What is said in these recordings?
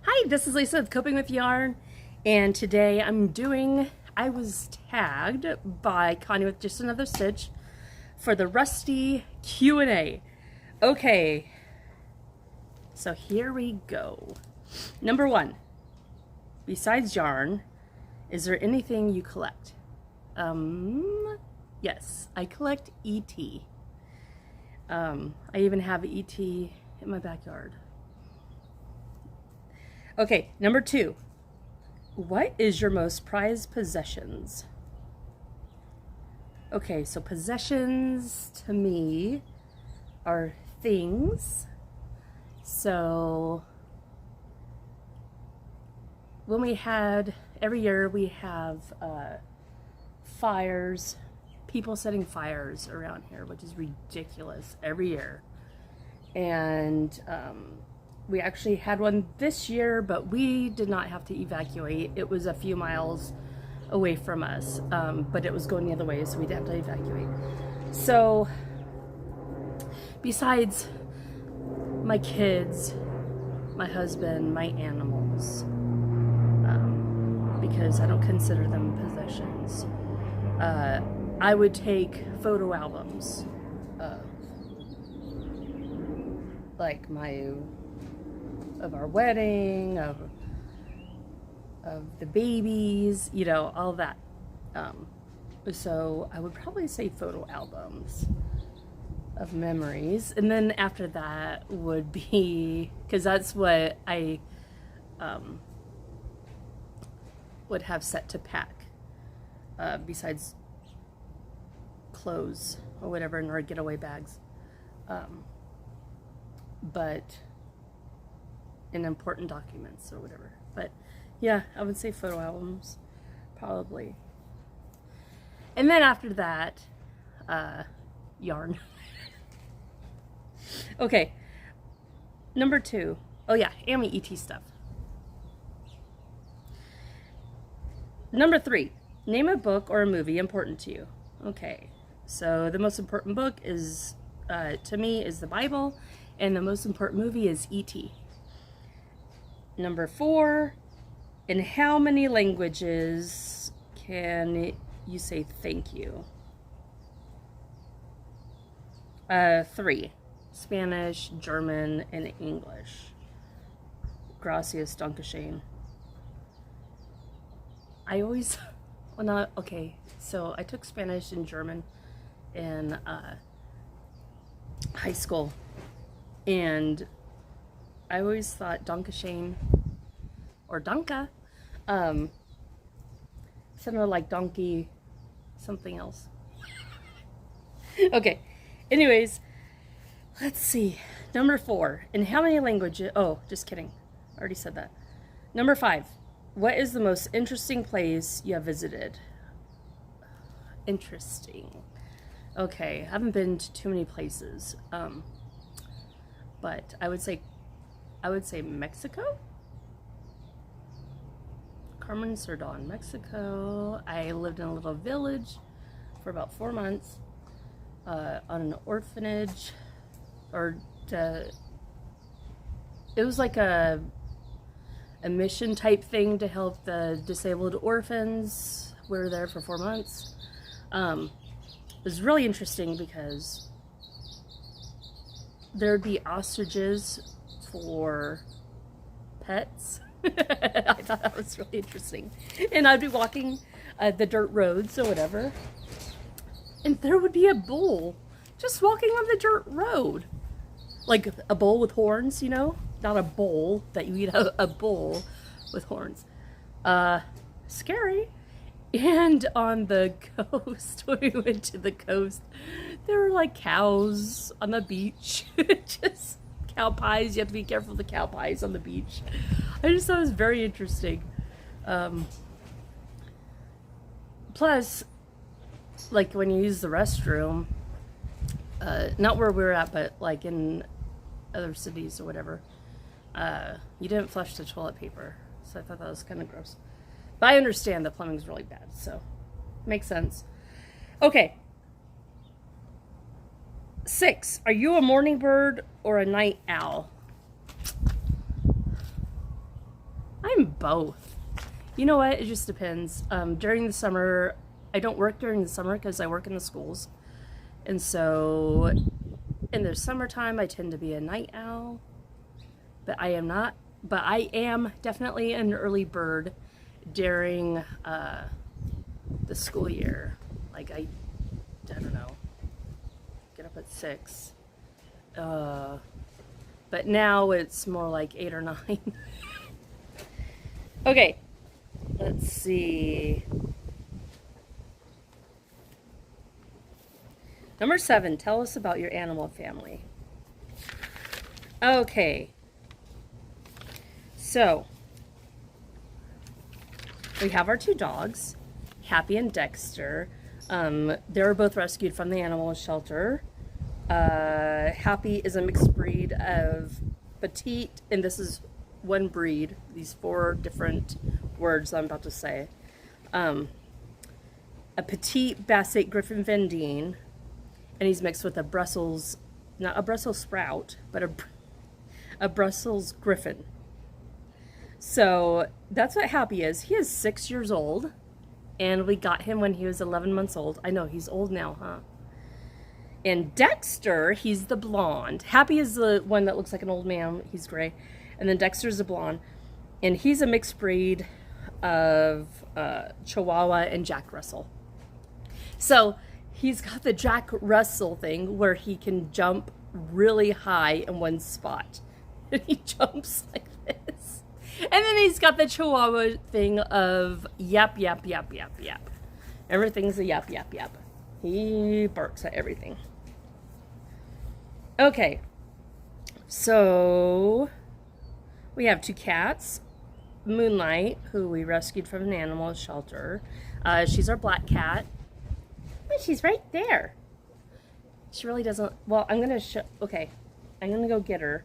Hi, this is Lisa with Coping with Yarn, and today I was tagged by Connie with just another stitch for the Rusty Q&A. Okay, so here we go. Number one, besides yarn, is there anything you collect? Yes, I collect ET. I even have ET in my backyard. Okay, number two, what is your most prized possessions? Okay, so possessions to me are things. So when every year we have fires, people setting fires around here, which is ridiculous every year. And we actually had one this year, but we did not have to evacuate. It was a few miles away from us, but it was going the other way, so we didn't have to evacuate. So besides my kids, my husband, my animals, because I don't consider them possessions, I would take photo albums of like of our wedding, of the babies, you know, all that. So I would probably say photo albums of memories. And then after that would be, because that's what I would have set to pack, besides clothes or whatever in our getaway bags. But in important documents or whatever. But yeah, I would say photo albums, probably. And then after that, yarn. Okay, number two. Oh yeah, and my ET stuff. Number three, name a book or a movie important to you. Okay, so the most important book is, to me, is the Bible, and the most important movie is E.T. Number four, in how many languages can you say thank you? Three, Spanish, German, and English. Gracias, Dankeschön. I always, okay, so I took Spanish and German in high school, and I always thought Dankeschön or Danke sounded like donkey something else. Okay, anyways, let's see. Number four, in how many languages? Oh, just kidding. I already said that. Number five, what is the most interesting place you have visited? Interesting. Okay, I haven't been to too many places, but I would say Mexico. Carmen Cerdon, Mexico. I lived in a little village for about 4 months, on an orphanage, it was like a mission type thing to help the disabled orphans. We were there for 4 months. It was really interesting because there'd be ostriches for pets. I thought that was really interesting. And I'd be walking the dirt roads or whatever, and there would be a bull just walking on the dirt road. Like a bull with horns, you know? Not a bowl that you eat, a bull with horns. Scary. And on the coast, when we went to the coast, there were like cows on the beach. Just cow pies. You have to be careful of the cow pies on the beach. I just thought it was very interesting. Plus, like when you use the restroom, not where we were at, but like in other cities or whatever, you didn't flush the toilet paper. So I thought that was kind of gross. But I understand the plumbing's really bad, so makes sense. Okay. 6, are you a morning bird or a night owl? both. You know what? It just depends. During the summer, I don't work during the summer because I work in the schools. And so in the summertime, I tend to be a night owl. But I am not. But I am definitely an early bird during the school year. Like I don't know, get up at 6. But now it's more like 8 or 9. Okay, let's see. Number 7, tell us about your animal family. Okay, so we have our 2 dogs, Happy and Dexter. They were both rescued from the animal shelter. Happy is a mixed breed of petite, and this is one breed, these 4 different words I'm about to say. A petite Basset Griffon Vendine, and he's mixed with a Brussels, not a Brussels sprout, but a Brussels Griffon. So that's what Happy is. He is 6 years old, and we got him when he was 11 months old. I know, he's old now, huh? And Dexter, he's the blonde. Happy is the one that looks like an old man. He's gray. And then Dexter's the blonde. And he's a mixed breed of Chihuahua and Jack Russell. So he's got the Jack Russell thing where he can jump really high in one spot. And he jumps like this. And then he's got the Chihuahua thing of yap, yap, yap, yap, yap. Everything's a yap, yap, yap. He barks at everything. Okay, so we have 2 cats. Moonlight, who we rescued from an animal shelter. She's our black cat. But she's right there. She really doesn't, well, I'm gonna show, okay, I'm gonna go get her.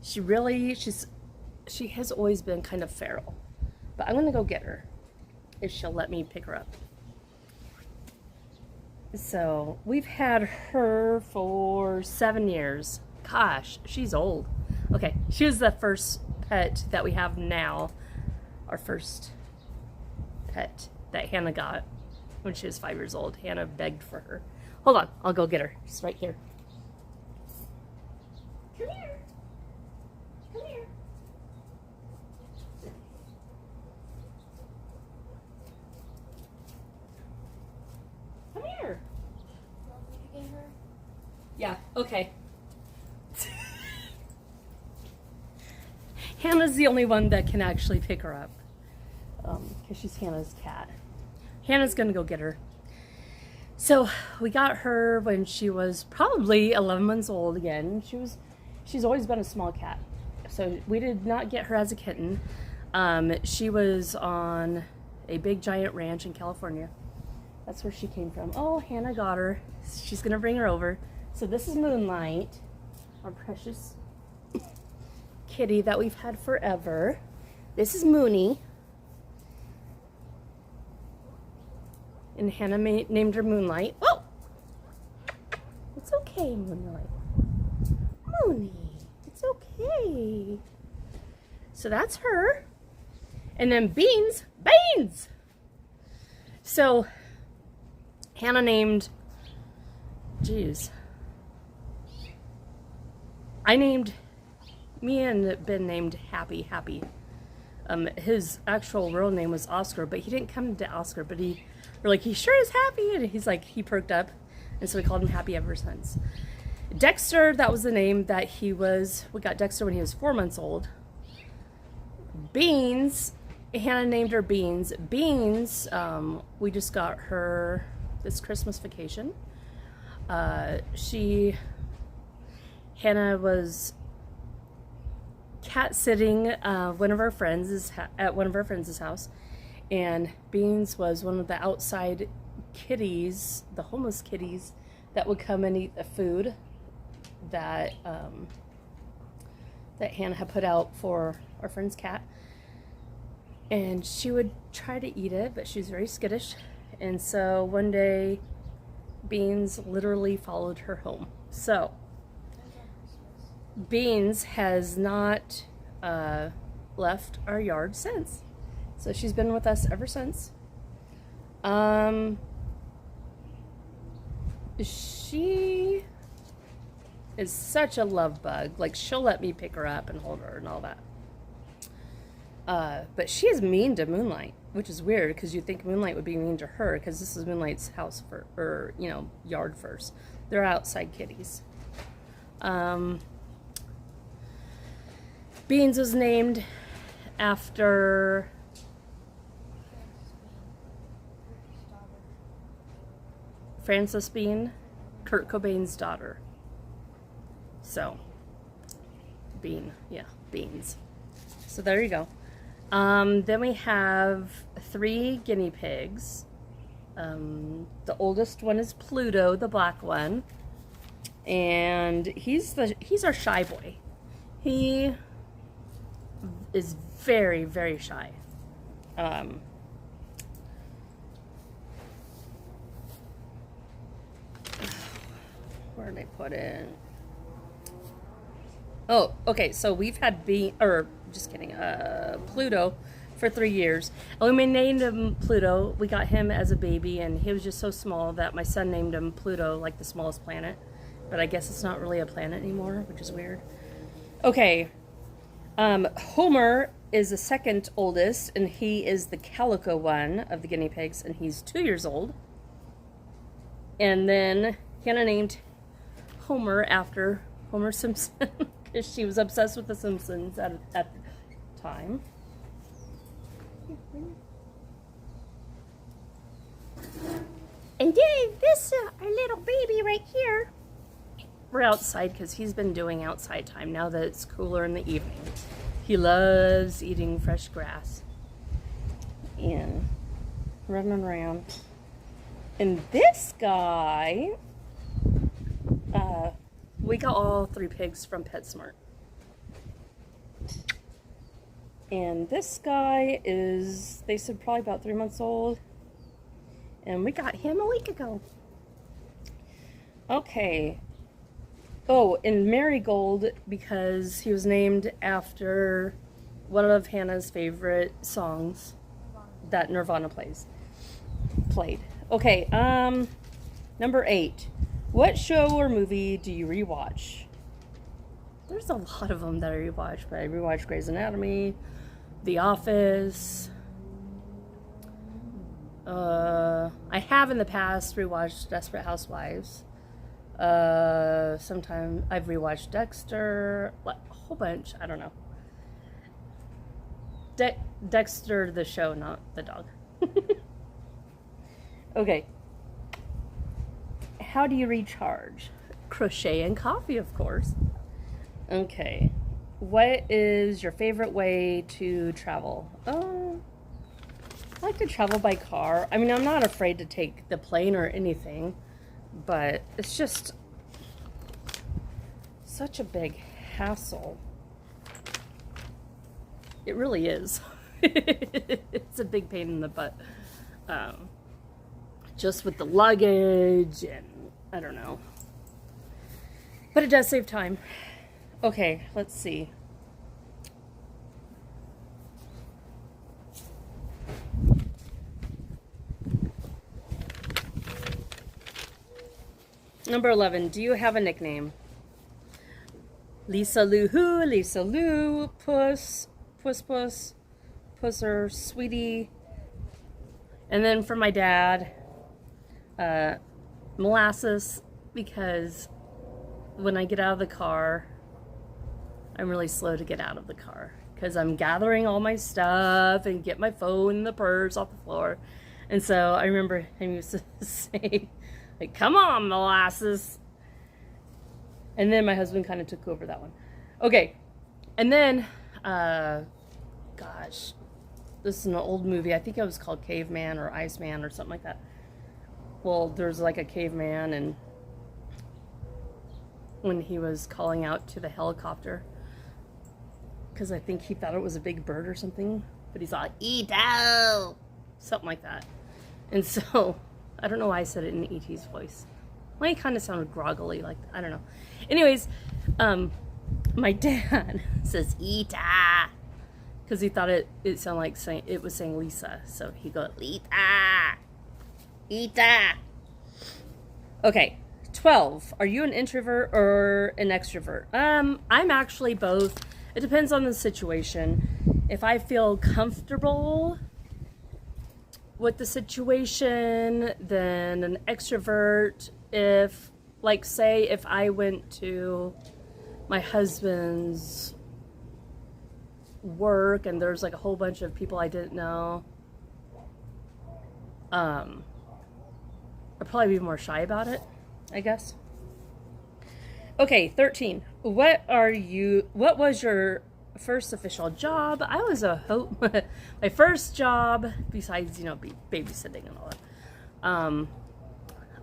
She has always been kind of feral, but I'm gonna go get her if she'll let me pick her up. So we've had her for 7 years. Gosh, she's old. Okay, she was the first pet that we have now. Our first pet that Hannah got when she was 5 years old. Hannah begged for her. Hold on, I'll go get her. She's right here. Come here. Come here. Come here. Yeah, okay. Hannah's the only one that can actually pick her up. Because she's Hannah's cat. Hannah's gonna go get her. So we got her when she was probably 11 months old again. She's always been a small cat. So we did not get her as a kitten. She was on a big giant ranch in California. That's where she came from. Oh, Hannah got her. She's gonna bring her over. So this is Moonlight, our precious kitty that we've had forever. This is Mooney. And Hannah named her Moonlight. Oh! It's okay, Moonlight. Mooney, it's okay. So that's her. And then Beans. So Hannah named, me and Ben named Happy. His actual real name was Oscar, but he didn't come to Oscar, but we're like, he sure is Happy, and he's like, he perked up, and so we called him Happy ever since. Dexter, that was the name that we got Dexter when he was 4 months old. Beans, Hannah named her Beans. Beans, we just got her this Christmas vacation. Hannah was cat sitting at one of our friends' house, and Beans was one of the outside kitties, the homeless kitties, that would come and eat the food that Hannah had put out for our friend's cat. And she would try to eat it, but she's very skittish. And so one day, Beans literally followed her home. So Beans has not left our yard since. So she's been with us ever since. She is such a love bug. Like, she'll let me pick her up and hold her and all that. But she is mean to Moonlight, which is weird because you'd think Moonlight would be mean to her because this is Moonlight's house or yard first. They're outside kitties. Beans was named after Frances Bean, Kurt Cobain's daughter. So, Beans. So there you go. Then we have 3 guinea pigs. The oldest one is Pluto, the black one. And he's our shy boy. He is very, very shy. Where did I put it? Oh, okay. So we've had Pluto for 3 years. And we named him Pluto. We got him as a baby, and he was just so small that my son named him Pluto, like the smallest planet. But I guess it's not really a planet anymore, which is weird. Okay. Homer is the second oldest, and he is the calico one of the guinea pigs, and he's 2 years old. And then Hannah named Homer after Homer Simpson because she was obsessed with the Simpsons at the time. And then this our little baby right here. We're outside because he's been doing outside time now that it's cooler in the evening. He loves eating fresh grass and running around. And this guy, we got all 3 pigs from PetSmart. And this guy is, they said, probably about 3 months old. And we got him a week ago. Okay. Oh, and Marigold, because he was named after one of Hannah's favorite songs that Nirvana played. Okay, number 8. What show or movie do you rewatch? There's a lot of them that I rewatch, but I rewatch Grey's Anatomy, The Office. I have in the past rewatched Desperate Housewives. Sometime I've rewatched Dexter, a whole bunch, I don't know. Dexter the show, not the dog. Okay. How do you recharge? Crochet and coffee, of course. Okay. What is your favorite way to travel? I like to travel by car. I mean, I'm not afraid to take the plane or anything, but it's just such a big hassle. It really is. It's a big pain in the butt. Just with the luggage and I don't know. But it does save time. Okay, let's see. Number 11, do you have a nickname? Lisa Lou Who, Lisa Lou, Puss, Puss Puss, Pusser, Sweetie. And then for my dad, Molasses, because when I get out of the car, I'm really slow to get out of the car because I'm gathering all my stuff and get my phone and the purse off the floor. And so I remember him used to say, like, come on, Molasses. And then my husband kind of took over that one. Okay. And then, gosh, this is an old movie. I think it was called Caveman or Iceman or something like that. Well, there's like a caveman, and when he was calling out to the helicopter, because I think he thought it was a big bird or something, but he's like, Ito! Something like that. And so, I don't know why I said it in E.T.'s voice. Well, he kind of sounded groggily, like, I don't know. Anyways, my dad says, Ita! because he thought it sounded like it was saying Lisa. So he go, Lita. Lita. Okay. 12. Are you an introvert or an extrovert? I'm actually both. It depends on the situation. If I feel comfortable with the situation, then an extrovert. If, like, say, if I went to my husband's work and there's like a whole bunch of people I didn't know, I'd probably be more shy about it, I guess. Okay, 13. What was your first official job? I was my first job, besides, babysitting and all that.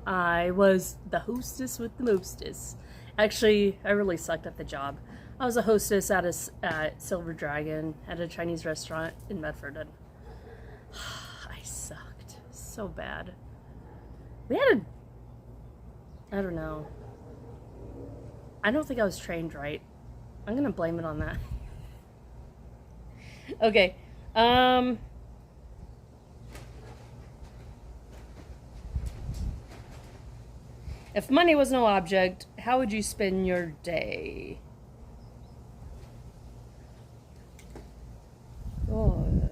I was the hostess with the mostest. Actually, I really sucked at the job. I was a hostess at Silver Dragon at a Chinese restaurant in Medford, and I sucked so bad. We had I don't know. I don't think I was trained right. I'm gonna blame it on that. Okay. If money was no object, how would you spend your day? Oh,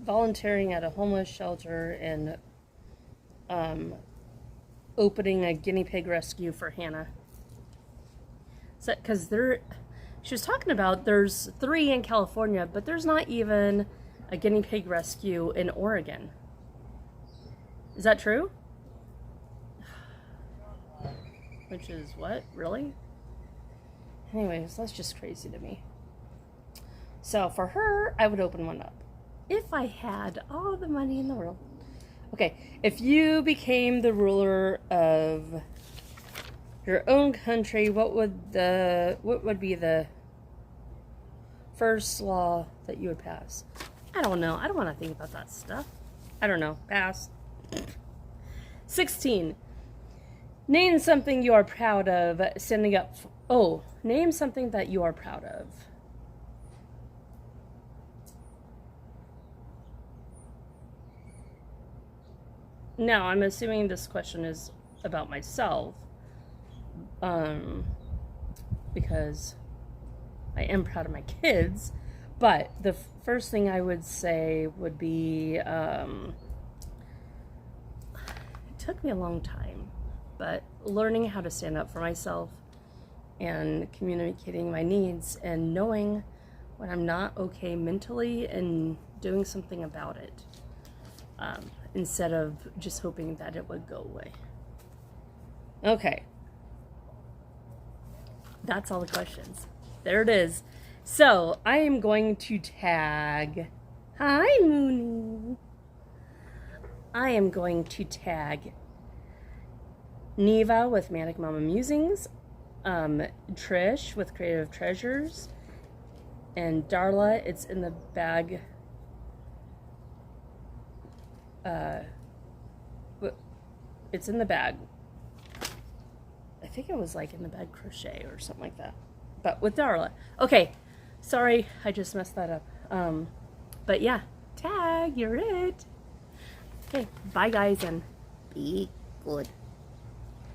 volunteering at a homeless shelter and opening a guinea pig rescue for Hannah. So, because she was talking about there's 3 in California, but there's not even a guinea pig rescue in Oregon. Is that true? Which is what? Really? Anyways, that's just crazy to me. So for her, I would open one up. If I had all the money in the world. Okay, if you became the ruler of your own country, what would be the first law that you would pass? I don't know. I don't want to think about that stuff. I don't know. Pass. 16. Name something you are proud of standing up. Name something that you are proud of. Now, I'm assuming this question is about myself, because I am proud of my kids, but the first thing I would say would be, it took me a long time, but learning how to stand up for myself and communicating my needs and knowing when I'm not okay mentally and doing something about it, instead of just hoping that it would go away. Okay. That's all the questions. There it is. So, I am going to tag... Hi, Mooney. I am going to tag Neva with Manic Mama Musings, Trish with Creative Treasures, and Darla, it's in the bag... it's in the bag. I think it was like in the bag crochet or something like that. But with Darla. Okay. Sorry, I just messed that up. But yeah, tag, you're it. Okay, bye guys and be good.